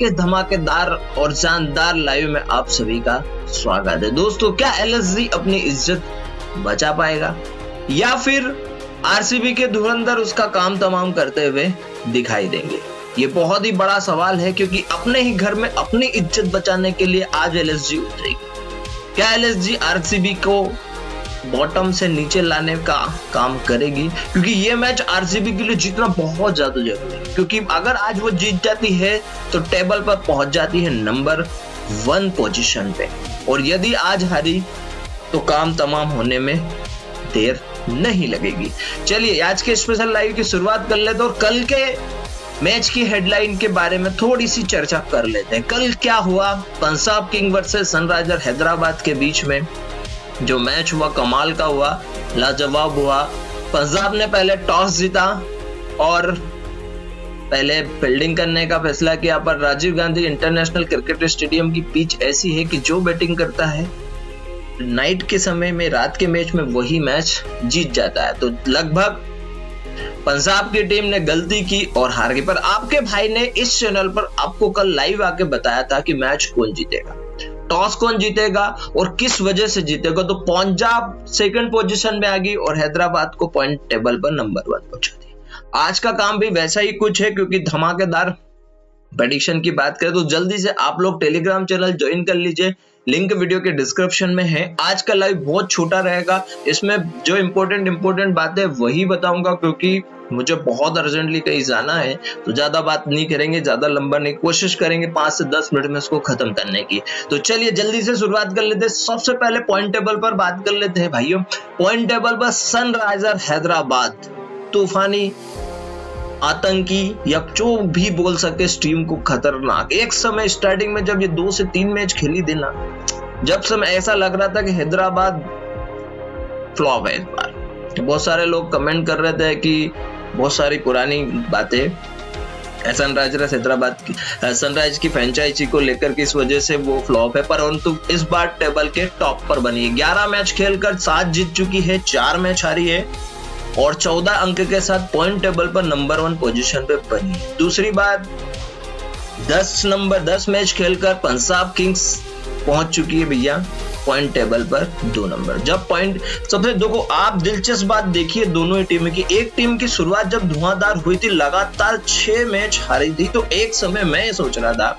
के धमाकेदार और शानदार लाइव में आप सभी का स्वागत है। दोस्तों, क्या एलएसजी अपनी इज्जत बचा पाएगा या फिर आरसीबी के धुरंधर उसका काम तमाम करते हुए दिखाई देंगे? ये बहुत ही बड़ा सवाल है, क्योंकि अपने ही घर में अपनी इज्जत बचाने के लिए आज एलएसजी उतरेगी। क्या एलएसजी आरसीबी को बॉटम से नीचे लाने का काम करेगी? क्योंकि ये मैच आरसीबी के लिए जीतना बहुत ज्यादा जरूरी है, क्योंकि अगर आज वो जीत जाती है तो टेबल पर पहुंच जाती है नंबर 1 पोजीशन पे, और यदि आज हारी तो काम तमाम होने में देर नहीं लगेगी। चलिए आज के स्पेशल लाइव की शुरुआत कर लेते और कल के मैच की हेडलाइन के बारे में थोड़ी सी चर्चा कर लेते हैं। कल क्या हुआ? Punjab king versus Sunriser Hyderabad के बीच में जो मैच हुआ कमाल का हुआ, लाजवाब हुआ। पंजाब ने पहले टॉस जीता और पहले फील्डिंग करने का फैसला किया, पर Rajiv Gandhi international cricket stadium की पिच ऐसी है कि जो बैटिंग करता है नाइट के समय में, रात के मैच में, वही मैच जीत जाता है। तो लगभग पंजाब की टीम ने गलती की और हार गई। पर आपके भाई ने इस चैनल पर आपको कल लाइव आके बताया था कि मैच कौन जीतेगा, टॉस कौन जीतेगा और किस वजह से जीतेगा। तो पंजाब सेकंड पोजीशन में आ गई और हैदराबाद को पॉइंट टेबल पर नंबर 1 पहुंचा दी। आज का काम भी वैसा ही कुछ है, क्योंकि धमाकेदार प्रेडिक्शन की बात करें तो जल्दी से आप लोग टेलीग्राम चैनल ज्वाइन कर लीजिए, लिंक वीडियो के डिस्क्रिप्शन में है। आज का लाइव बहुत छोटा रहेगा, इसमें जो इम्पोर्टेंट बातें वही बताऊंगा, क्योंकि मुझे बहुत अर्जेंटली कहीं जाना है। तो ज्यादा बात नहीं करेंगे, ज्यादा लंबा नहीं, कोशिश करेंगे 5 से 10 मिनट में इसको खत्म करने की। तो चलिए जल्दी से शुरुआत कर लेते हैं। सबसे पहले पॉइंट टेबल पर बात कर लेते हैं भाइयों। पॉइंट टेबल पर सनराइजर हैदराबाद तूफानी, आतंकी या जो भी बोल सकते, इस टीम को खतरनाक। एक समय स्टार्टिंग में जब ये 2 से 3 मैच खेली थी ना, जब समय ऐसा लग रहा था कि हैदराबाद फ्लॉप है इस बार। बहुत सारे लोग कमेंट कर रहे थे कि बहुत सारी पुरानी बातें सनराइज की फ्रेंचाइजी को लेकर के इस वजह से वो फ्लॉप है, परंतु इस बार टेबल के टॉप पर बनी है। 11 मैच खेलकर 7 जीत चुकी है, 4 मैच हारी है और 14 अंक के साथ पॉइंट टेबल पर नंबर 1 पोजीशन पे बनी है। दूसरी बात, 10 मैच खेलकर पंजाब किंग्स पहुंच चुकी है भैया पॉइंट टेबल पर 2 नंबर। जब पॉइंट सबसे देखो, आप दिलचस्प बात देखिए दोनों ही टीम की। एक टीम की शुरुआत जब धुआंधार हुई थी, लगातार 6 मैच हारी थी, तो एक समय मैं सोच रहा था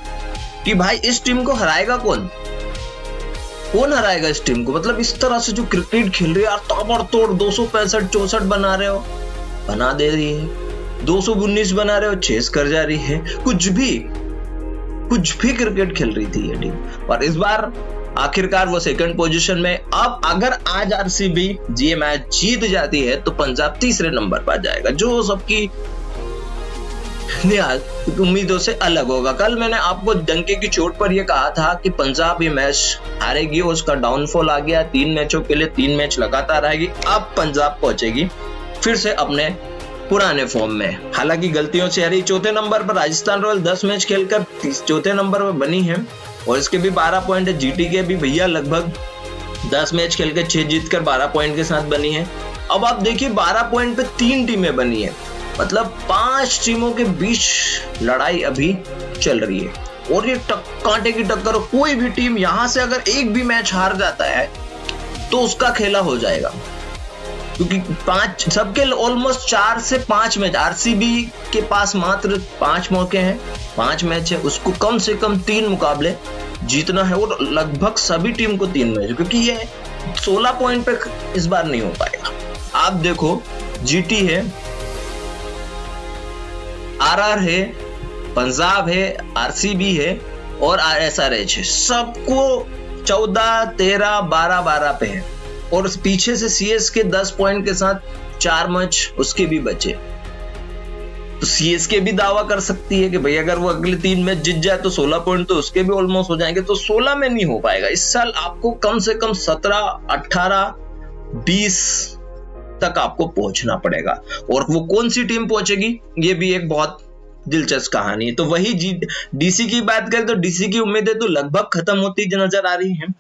कि भाई इस टीम को हराएगा कौन हराएगा इस टीम को। मतलब इस तरह से जो क्रिकेट खेल रही है यार, ताबड़तोड़ 265-64 बना रहे हो, बना दे रही है, 219 बना रहे हो, चेस कर जा रही है, कुछ भी क्रिकेट खेल रही थी ये टीम। और इस बार आखिरकार वो सेकंड पोजीशन में। अब अगर आज आरसीबी ये मैच जीत जाती है तो पंजाब तीसरे नंबर पर जाएगा, जो सबकी उम्मीदों से अलग होगा। कल मैंने आपको डंके की चोट पर यह कहा था कि पंजाब ये मैच हारेगी, उसका डाउनफॉल आ गया। 3 मैचों के लिए 3 मैच लगातार आएगी। अब पंजाब पहुंचेगी फिर से अपने पुराने फॉर्म में, हालांकि गलतियों से हारी। चौथे नंबर पर राजस्थान रॉयल 10 मैच खेलकर चौथे नंबर पर बनी है और इसके भी 12 पॉइंट है। जीटी के भी भैया लगभग 10 मैच खेलकर 6 जीतकर 12 पॉइंट के साथ बनी है। अब आप देखिए 12 पॉइंट पे 3 टीमें बनी है, मतलब 5 टीमों के बीच लड़ाई अभी चल रही है और ये कांटे की टक्कर। कोई भी टीम यहां से अगर एक भी मैच हार जाता है तो उसका खेला हो जाएगा, क्योंकि 5 सबके ऑलमोस्ट 4 से 5 मैच। आरसीबी के पास मात्र 5 मौके हैं, 5 मैच है, उसको कम से कम 3 मुकाबले जीतना है और लगभग सभी टीम को 3 मैच, क्योंकि ये 16 पॉइंट पे इस बार नहीं हो पाएगा। आप देखो जीटी है, आरआर है, पंजाब है, आरसीबी है और एसआरएच है, सबको 14, 13, 12 पे है और पीछे से सीएसके 10 पॉइंट के साथ 4 मैच उसके भी बचे। तो सीएसके भी दावा कर सकती है कि भाई अगर वो अगले 3 मैच जीत जाए तो 16 पॉइंट तो उसके भी ऑलमोस्ट हो जाएंगे। तो 16 में नहीं हो पाएगा इस साल, आपको कम से कम 17, 18, 20 तक आपको पहुंचना पड़ेगा। और वो कौन सी टीम पहुंचेगी ये भी एक बहुत दिलचस्प कहानी है। तो वही डीसी की बात करें तो डीसी की उम्मीदें तो लगभग खत्म होती नजर आ रही हैं।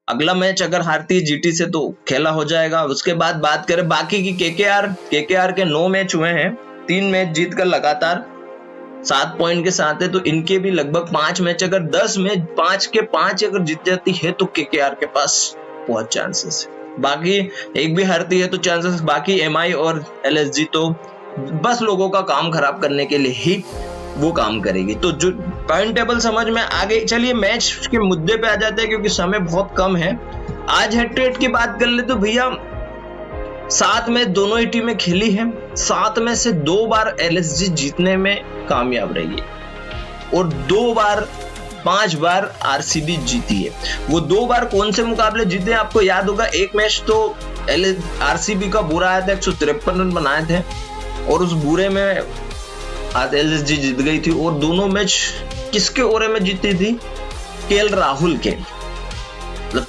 अगला मैच अगर हारती है जीटी से तो खेला हो जाएगा। उसके बाद बात करें बाकी की केकेआर के 9 मैच हुए हैं, 3 मैच जीतकर लगातार 7 पॉइंट के साथ है, तो इनके भी लगभग 5 मैच, अगर 10 मैच 5 के 5 अगर जीत जाती है तो केकेआर के पास बहुत चांसेस है। बाकी एक भी हारती है तो चांसेस, बाकी एमआई और एलएसजी तो बस लोगों का काम खराब करने के लिए ही वो काम करेगी। तो जो पॉइंट टेबल समझ में आ गई। चलिए मैच के मुद्दे पे आ जाते हैं क्योंकि समय बहुत कम है। आज हेड टू हेड की बात कर ले तो भैया 7 मैच दोनों ही टीमें खेली हैं, 7 में से 2 बार एलएसजी जीतने में कामयाब रही है और 5 बार आरसीबी जीती है। वो 2 बार कौन से मुकाबले जीते आपको याद होगा। एक मैच तो आरसीबी का बुरा आया था, 153 रन बनाए थे और उस बुरे में आज एलएसजी जीत गई थी। और दोनों मैच किसके ओरे में जीती थी? केएल राहुल के।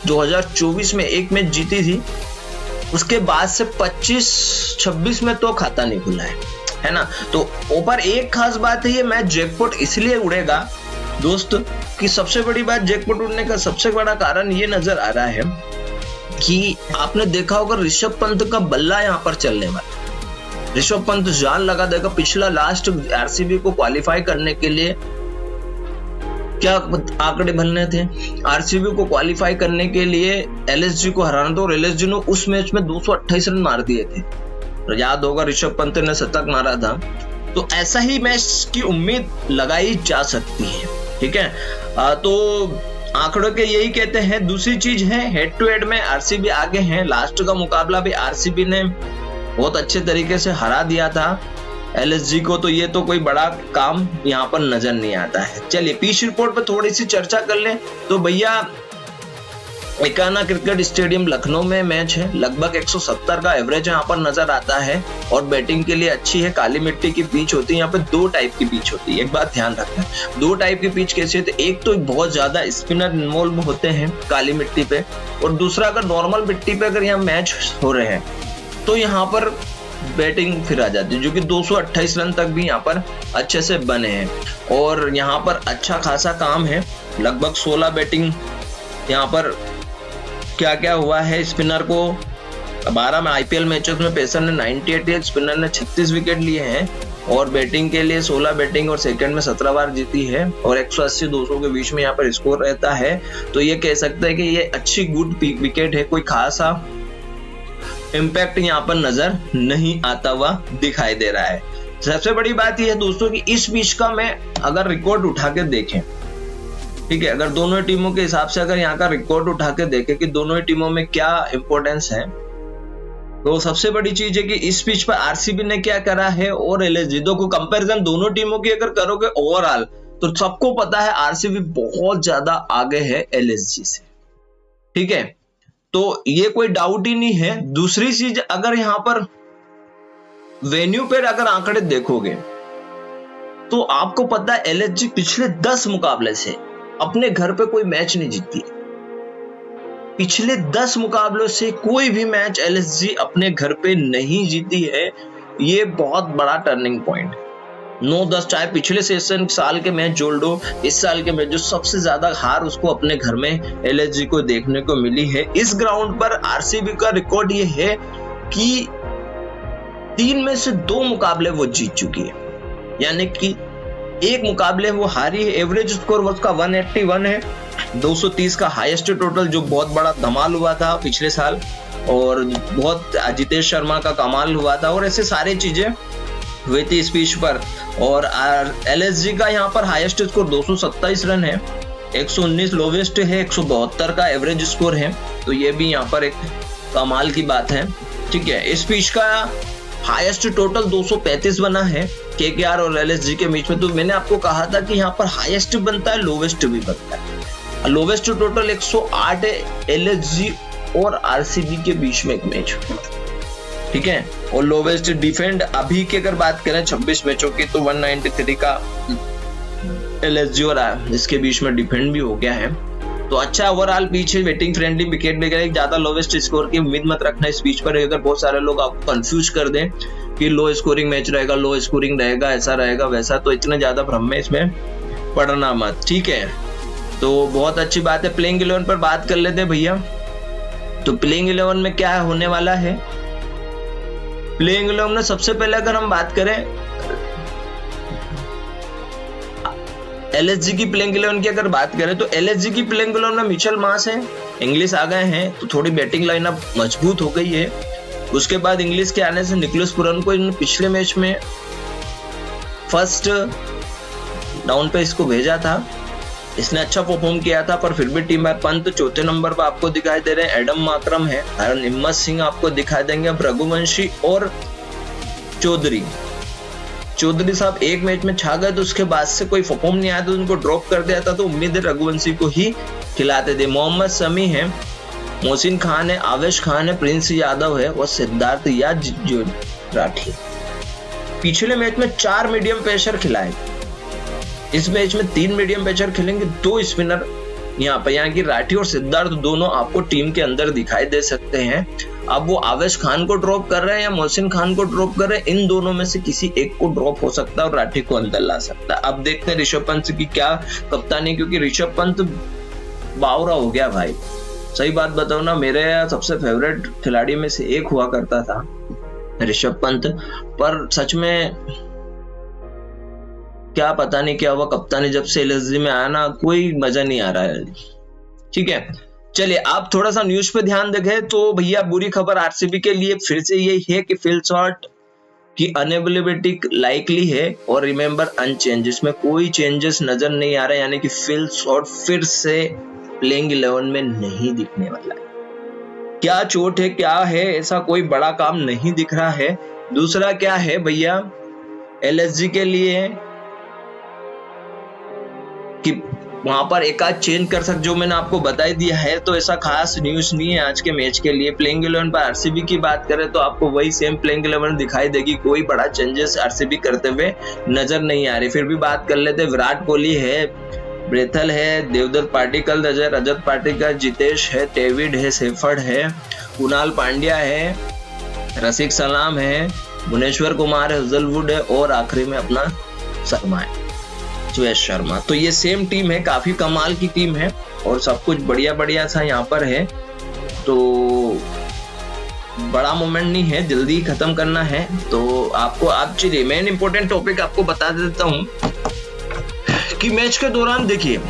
2024 में एक मैच जीती थी, उसके बाद से 25-26 में तो खाता नहीं खुला है ना। तो ऊपर एक खास बात है, ये मैच जैकपॉट इसलिए उड़ेगा दोस्त कि सबसे बड़ी बात जैकपॉट उड़ने का सबसे बड़ा कारण ये नजर आ रहा है कि आपने देखा होगा ऋषभ पंत का बल्ला यहाँ पर चलने वाला। ऋषभ पंत जान लगा देगा। पिछला लास्ट आरसीबी को क्वालिफाई करने के लिए क्या आंकड़े बनने थे, आरसीबी को क्वालिफाई करने के लिए एलएसजी को हराना था और एलएसजी ने उस मैच में 228 रन मार दिए थे। तो याद होगा ऋषभ पंत ने शतक मारा था। तो ऐसा ही मैच की उम्मीद लगाई जा सकती है, ठीक है। तो आंकड़ों के यही कहते हैं। दूसरी चीज है हेड टू हेड में आरसीबी आगे है। लास्ट का मुकाबला भी आरसीबी ने बहुत अच्छे तरीके से हरा दिया था एलएसजी को, तो ये तो कोई बड़ा काम यहाँ पर नजर नहीं आता है। चलिए पिच रिपोर्ट पर थोड़ी सी चर्चा कर लें तो भैया एकाना क्रिकेट स्टेडियम लखनऊ में मैच है। लगभग 170 का एवरेज यहाँ पर नजर आता है और बैटिंग के लिए अच्छी है। काली मिट्टी की पिच होती है, यहाँ पे 2 टाइप की पिच होती है। एक बात ध्यान रखना, 2 टाइप की पिच कैसी होती है, एक तो बहुत ज्यादा स्पिनर इन्वॉल्व होते हैं काली मिट्टी पे, और दूसरा अगर नॉर्मल मिट्टी पे अगर यहाँ मैच हो रहे हैं तो यहाँ पर बैटिंग फिर आ जाती है, जो कि 228 रन तक भी यहाँ पर अच्छे से बने हैं और यहाँ पर अच्छा खासा काम है। लगभग 16 बैटिंग यहाँ पर क्या क्या हुआ है स्पिनर को। 12 में आईपीएल मैचेस में पेसर ने 98, स्पिनर ने 36 विकेट लिए हैं और बैटिंग के लिए 16 बैटिंग और सेकंड में 17 बार जीती है और 180-200 के बीच में यहाँ पर स्कोर रहता है। तो ये कह सकते हैं कि ये अच्छी गुड विकेट है, कोई खासा इम्पैक्ट यहाँ पर नजर नहीं आता हुआ दिखाई दे रहा है। सबसे बड़ी बात यह है दोस्तों कि इस बीच का मैं अगर रिकॉर्ड उठा के देखें, ठीक है, अगर दोनों टीमों के हिसाब से अगर यहाँ का रिकॉर्ड उठा के देखें कि दोनों ही टीमों में क्या इंपॉर्टेंस है, तो सबसे बड़ी चीज है कि इस पिच पर आरसीबी ने क्या करा है और एलएसजी को कंपैरिजन दोनों टीमों की अगर करोगे ओवरऑल तो सबको पता है आरसीबी बहुत ज्यादा आगे है एलएसजी से, ठीक है। तो ये कोई डाउट ही नहीं है। दूसरी चीज, अगर यहां पर वेन्यू पर अगर आंकड़े देखोगे तो आपको पता है एलएसजी पिछले 10 मुकाबले से अपने घर पे कोई मैच नहीं जीती। पिछले 10 मुकाबलों से कोई भी मैच एलएसजी अपने घर पे नहीं जीती है। ये बहुत बड़ा टर्निंग पॉइंट है। 9-10 चाहे पिछले सेशन साल के मैच जोड़ लो, इस साल के मैच जो सबसे ज्यादा हार उसको अपने घर में एलएसजी को देखने को मिली है। इस ग्राउंड पर आरसीबी का रिकॉर्ड ये है कि 3 में से 2 मुकाबले वो जीत चुकी है, यानी कि एक मुकाबले वो हारी है। एवरेज स्कोर उसका 181 है, 230 का हाईएस्ट टोटल, जो बहुत बड़ा धमाल हुआ था पिछले साल और बहुत जितेश शर्मा का कमाल हुआ था और ऐसे सारी चीजें हुई थी इस पिच पर। और एलएसजी का यहाँ पर हाईएस्ट स्कोर 227 रन है, 119 लोवेस्ट है, 172 का एवरेज स्कोर है। तो ये भी यहाँ पर एक कमाल की बात है, ठीक है। इस पिच का हाईएस्ट टोटल 235 बना है केकेआर और एलएसजी के बीच में। तो मैंने आपको कहा था कि यहाँ पर हाईएस्ट बनता है, लोवेस्ट भी बनता है। लोवेस्ट टोटल 108 है एलएसजी और आरसीबी के बीच में एक मैच, ठीक है। और लोवेस्ट डिफेंड अभी की अगर बात करें 26 मैचों की तो 193 का एलएसजी और इसके बीच में डिफेंड भी हो गया है। तो अच्छा ओवरऑल पीछे बैटिंग फ्रेंडली विकेट वगैरह, ज्यादा लोवेस्ट स्कोर की उम्मीद मत रखना इस पिच पर। अगर बहुत सारे लोग आपको कंफ्यूज कर दें कि लो स्कोरिंग मैच रहेगा, लो स्कोरिंग रहेगा, ऐसा रहेगा वैसा, तो इतने ज्यादा भ्रम में इसमें पड़ना मत, ठीक है। तो बहुत अच्छी बात है। प्लेइंग 11 पर बात कर लेते हैं भैया। तो प्लेइंग 11 में क्या होने वाला है? प्लेइंग 11 में सबसे पहले अगर हम बात करें एलएसजी की प्लेइंग 11 की अगर बात करें तो एलएसजी की प्लेइंग 11 में मिचेल मार्श है, इंग्लिश आ गए हैं तो थोड़ी बैटिंग लाइनअप मजबूत हो गई है। उसके बाद इंग्लिश के आने से निकोलस पुरन को इन्होंने पिछले मैच में फर्स्ट डाउन पे इसको भेजा था, इसने अच्छा परफॉर्म किया था, पर फिर भी टीम में पंत चौथे नंबर पर आपको दिखाई दे रहे हैं, एडम माकरम है, हिम्मत सिंह आपको दिखाई देंगे, अब रघुवंशी और चौधरी साहब एक मैच में छा गए तो उसके बाद से कोई परफॉर्म नहीं आया तो उनको ड्रॉप कर दिया था, तो उम्मीद है रघुवंशी को ही खिलाते थे। मोहम्मद शमी है, मोहसिन खान है, आवेश खान है, प्रिंस यादव है और सिद्धार्थ या राठी। पिछले मैच में 4 मीडियम पेसर खिलाए, इस मैच में 3 मीडियम पेसर खेलेंगे, 2 स्पिनर यहाँ की राठी और सिद्धार्थ दोनों आपको टीम के अंदर दिखाई दे सकते हैं। अब वो आवेश खान को ड्रॉप कर रहे हैं या मोहसिन खान को ड्रॉप कर रहे हैं, इन दोनों में से किसी एक को ड्रॉप हो सकता है और राठी को अंदर ला सकता है। अब देखते हैं ऋषभ पंत की क्या कप्तानी, क्योंकि ऋषभ पंत बावरा हो गया भाई, सही बात बताओ ना, मेरे सबसे फेवरेट खिलाड़ी में से एक हुआ करता था ऋषभ पंत, पर सच में क्या पता नहीं क्या हुआ, कप्तानी जब से एलएसजी में आया ना कोई मजा नहीं आ रहा है। ठीक है, चलिए आप थोड़ा सा न्यूज पे ध्यान देखें तो भैया बुरी खबर आरसीबी के लिए फिर से यही है कि फिल शॉर्ट की अनअवेलेबिलिटी लाइकली है और रिमेंबर अनचेंज, इसमें कोई चेंजेस नजर नहीं आ रहे, यानी कि फिल शॉर्ट फिर से प्लेइंग 11 में नहीं दिखने वाला है। क्या चोट है क्या है, ऐसा कोई बड़ा काम नहीं दिख रहा है। दूसरा क्या है भैया एलएसजी के लिए कि वहां पर एक आध चेंज कर सकते, जो मैंने आपको बता दिया है, तो ऐसा खास न्यूज नहीं है आज के मैच के लिए। प्लेइंग 11 पर आरसीबी की बात करें तो आपको वही सेम प्लेइंग 11 दिखाई देगी, कोई बड़ा चेंजेस आरसीबी करते हुए नजर नहीं आ रही। फिर भी बात कर लेते, विराट कोहली है, ब्रेथल है, देवदत्त पाटिकल, रजत पाटिकल, जितेश है, डेविड है, सेफर्ड है, कुणाल पांड्या है, रसिक सलाम है, भुवनेश्वर कुमार है, हजलवुड है और आखिरी में अपना शर्मा है, सुयश शर्मा। तो ये सेम टीम है, काफी कमाल की टीम है और सब कुछ बढ़िया सा यहाँ पर है, तो बड़ा मोमेंट नहीं है, जल्दी खत्म करना है। तो आपको आप चलिए मेन इंपॉर्टेंट टॉपिक आपको बता देता हूँ कि मैच के दौरान देखिए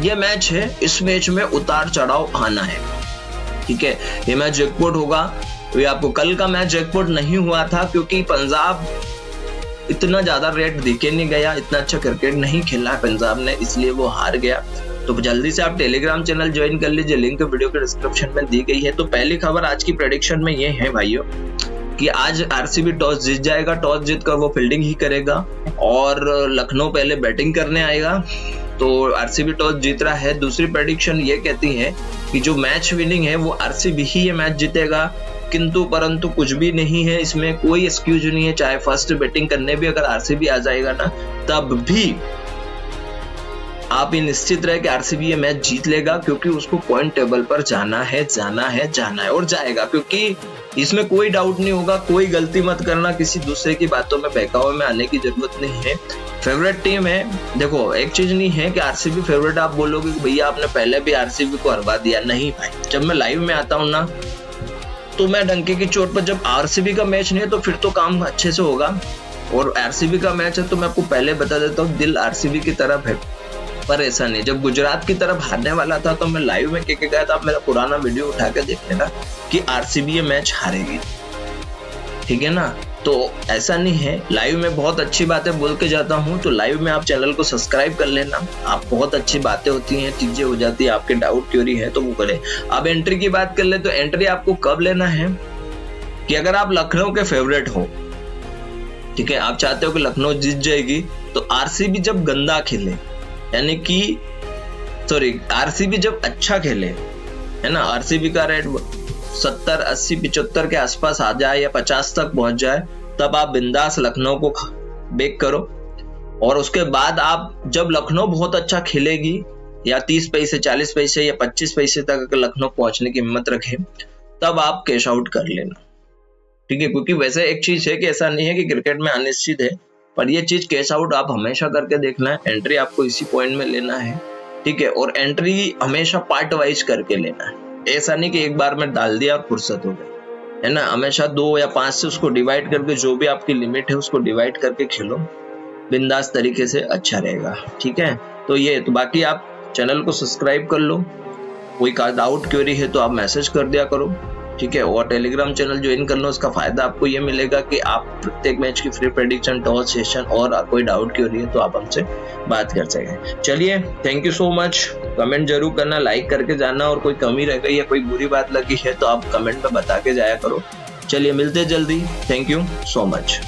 ये मैच है, इस मैच में उतार चढ़ाव आना है। ठीक है, ये मैच जैकपॉट होगा, ये आपको कल का मैच जैकपॉट नहीं हुआ था क्योंकि पंजाब इतना ज्यादा रेट दिखे नहीं गया, इतना अच्छा क्रिकेट नहीं खेला पंजाब ने, इसलिए वो हार गया। तो जल्दी से आप टेलीग्राम चैनल ज्वाइन कर लीजिए, लिंक वीडियो के डिस्क्रिप्शन में दी गई है। तो पहली खबर आज की प्रेडिक्शन में ये है भाइयों कि आज आरसीबी टॉस जीत जाएगा, टॉस जीतकर वो फील्डिंग ही करेगा और लखनऊ पहले बैटिंग करने आएगा, तो आरसीबी टॉस जीत रहा है। दूसरी प्रेडिक्शन ये कहती है कि जो मैच विनिंग है वो आरसीबी ही ये मैच जीतेगा, किंतु परंतु कुछ भी नहीं है, इसमें कोई एक्सक्यूज नहीं है, चाहे फर्स्ट बैटिंग करने भी अगर आरसीबी आ जाएगा ना तब भी आप ये निश्चित रहे कि आरसीबी ये मैच जीत लेगा, क्योंकि उसको पॉइंट टेबल पर जाना है और जाएगा, क्योंकि इसमें कोई डाउट नहीं होगा। कोई गलती मत करना, किसी दूसरे की बातों में बहकावे में आने की जरूरत नहीं है। फेवरेट टीम है, देखो एक चीज नहीं है कि आरसीबी फेवरेट आप बोलोगे कि भैया आपने पहले भी आरसीबी को हरवा दिया, नहीं भाई, जब मैं लाइव में आता हूँ ना तो मैं डंके की चोट पर, जब आरसीबी का मैच नहीं है तो फिर तो काम अच्छे से होगा, और आरसीबी का मैच है तो मैं आपको पहले बता देता हूँ दिल आरसीबी की तरफ है, पर ऐसा नहीं। जब गुजरात की तरफ हारने वाला था तो मैं लाइव में कह गया था, आप मेरा पुराना वीडियो उठा के देख लेना कि आरसीबी ये मैच हारेगी, ठीक है ना। तो ऐसा नहीं है, लाइव में बहुत अच्छी बातें बोल के जाता हूँ, तो लाइव में आप चैनल को सब्सक्राइब कर लेना, आप बहुत अच्छी बातें होती हैं, चीजें हो जाती है, आपके डाउट क्यूरी है तो वो करें। अब एंट्री की बात कर ले तो एंट्री आपको कब लेना है कि अगर आप लखनऊ के फेवरेट हो, ठीक है, आप चाहते हो कि लखनऊ जीत जाएगी, तो आरसीबी जब गंदा खेले, यानी कि आरसीबी जब अच्छा खेले, है ना, आरसीबी का रेट 70, 80, 75 के आसपास आ जाए या 50 तक पहुंच जाए, तब आप बिंदास लखनऊ को बेक करो। और उसके बाद आप जब लखनऊ बहुत अच्छा खेलेगी या 30 पैसे, 40 पैसे या 25 पैसे तक अगर लखनऊ पहुंचने की हिम्मत रखे, तब आप कैश आउट कर लेना, ठीक है। क्योंकि वैसे एक चीज है कि ऐसा नहीं है कि क्रिकेट में अनिश्चित है, पर ये चीज कैश आउट आप हमेशा करके देखना है। एंट्री आपको इसी पॉइंट में लेना है, ठीक है, और एंट्री हमेशा पार्ट वाइज करके लेना है, ऐसा नहीं कि एक बार में डाल दिया और फुर्सत हो गई, है ना। हमेशा 2 या 5 से उसको डिवाइड करके, जो भी आपकी लिमिट है उसको डिवाइड करके खेलो, बिंदास तरीके से, अच्छा रहेगा, ठीक है। तो ये तो बाकी आप चैनल को सब्सक्राइब कर लो, कोई का डाउट क्वेरी है तो आप मैसेज कर दिया करो, ठीक है। और टेलीग्राम चैनल ज्वाइन कर लो, उसका फायदा आपको ये मिलेगा कि आप प्रत्येक मैच की फ्री प्रेडिक्शन, टॉस सेशन और कोई डाउट क्वेरी है तो आप हमसे बात कर सकें। चलिए, thank you so much. Comment जरूर करना, लाइक करके जाना, और कोई कमी रह गई या कोई बुरी बात लगी है तो आप कमेंट में बता के जाया करो। चलिए, मिलते जल्दी। Thank you so much.